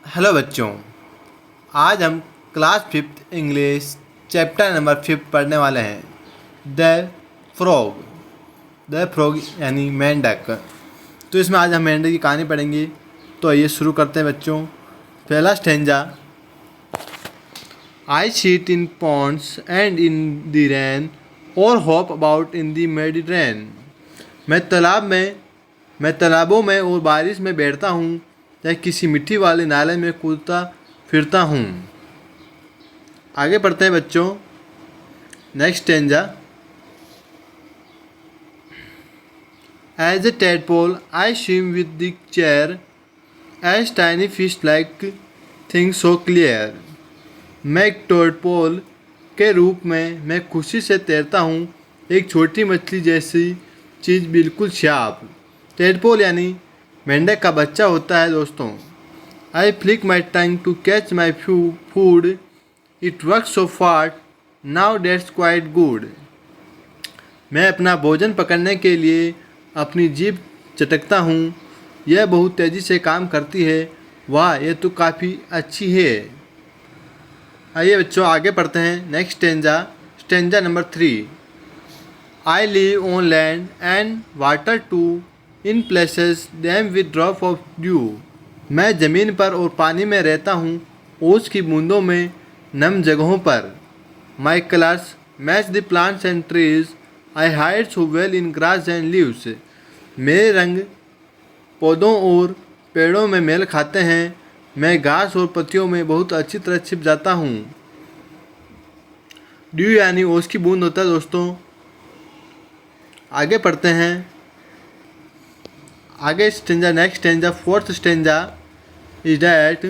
Hello बच्चों, आज हम class fifth English chapter number 5 पढ़ने वाले हैं। The frog. द फ्रॉग यानी मेंढक। तो इसमें आज हम मेंढक की कहानी पढ़ेंगे। तो आइए शुरू करते हैं बच्चों। पहला stanza. I sheet in Pond's and in the rain और हॉप अबाउट इन द मेडिटेरेन। मैं तालाबों में और बारिश में बैठता हूँ या किसी मिट्टी वाले नाले में कूदता फिरता हूँ। आगे पढ़ते हैं बच्चों। Next stanza. As a tadpole I swim with the chair as tiny fish like things so clear. मैं एक टोडपोल के रूप में मैं खुशी से तैरता हूँ, एक छोटी मछली जैसी चीज़ बिल्कुल साफ। टेडपोल यानी मेंढक का बच्चा होता है दोस्तों। I flick my tongue to catch my food, it work so fast, now that's quite good. मैं अपना भोजन पकड़ने के लिए अपनी जीभ चटकता हूँ, यह बहुत तेज़ी से काम करती है। वाह, यह तो काफ़ी अच्छी है। आइए बच्चों आगे पढ़ते हैं। Next stanza number 3। I live on land and water too in places damp with drop of dew. मैं ज़मीन पर और पानी में रहता हूँ, ओस की बूंदों में, नम जगहों पर। My colours match the plants and trees, I hide so well in grass and leaves. मेरे रंग पौधों और पेड़ों में मेल खाते हैं, मैं घास और पत्तियों में बहुत अच्छी तरह छिप जाता हूँ। ड्यू यानी ओस की बूंद होता है दोस्तों। आगे पढ़ते हैं। आगे stanza, next stanza, fourth stanza is that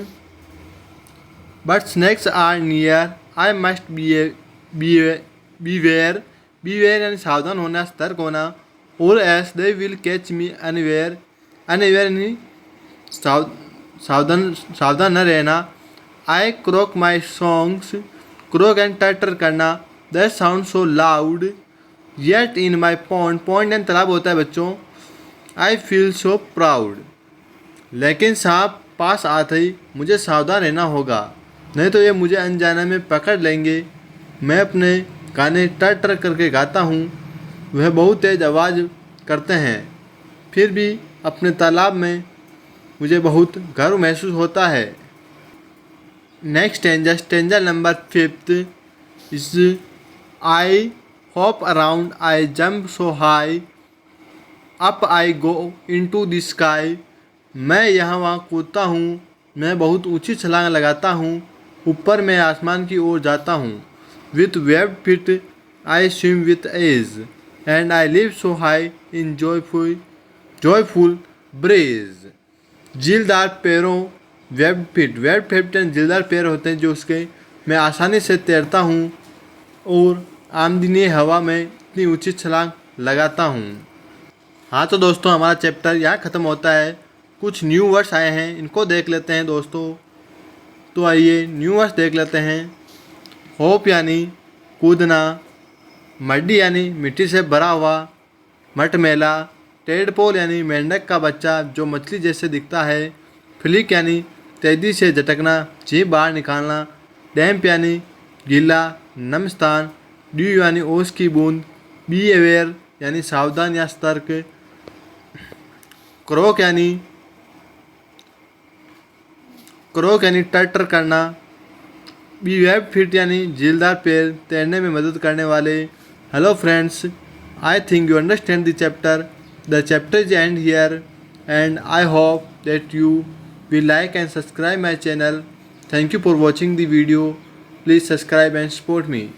but snakes are near I must beware. Beware यानी सावधान होना, सतर्क होना। और as they will catch me unaware. Unaware यानी सावधान न रहना। I croak my songs, croak and टटर करना, that sound so loud yet in my pond. Pond and तालाब होता है बच्चों। I feel so proud. लेकिन सांप पास आते ही मुझे सावधान रहना होगा, नहीं तो ये मुझे अनजाने में पकड़ लेंगे। मैं अपने गाने टर टर करके गाता हूँ, वह बहुत तेज़ आवाज़ करते हैं, फिर भी अपने तालाब में मुझे बहुत गर्व महसूस होता है। Next stanza number 5 is I hop around, I jump so high, up I go into the sky. मैं यहाँ वहाँ कूदता हूँ, मैं बहुत ऊंची छलांग लगाता हूँ, ऊपर मैं आसमान की ओर जाता हूँ। With web feet I swim with ease and I live so high in joyful breeze. झीलदार पैरों, वेब फिट झीलदार पैर होते हैं जो उसके, मैं आसानी से तैरता हूँ और आमदनी हवा में इतनी ऊंची छलांग लगाता हूँ। हाँ तो दोस्तों, हमारा चैप्टर यहाँ ख़त्म होता है। कुछ न्यू वर्ड्स आए हैं, इनको देख लेते हैं दोस्तों। तो आइए न्यू वर्ड्स देख लेते हैं। होप यानी कूदना, मड्डी यानी मिट्टी से भरा हुआ, मटमैला। टेडपोल यानी मेंढक का बच्चा जो मछली जैसे दिखता है। फ्लिक यानी तेज़ी से झटकना, जीभ बाहर निकालना। डैम्प यानी गीला, नम स्थान। ड्यू यानी ओस की बूंद। बी अवेयर यानी सावधान या सतर्क। क्रोक यानी टटर करना। बी वेब फिट यानी झीलदार पैर, तैरने में मदद करने वाले। Hello friends, I think you understand the chapter. The chapter is and here and I hope that you will like and subscribe my channel. Thank you for watching the video. Please subscribe and support me.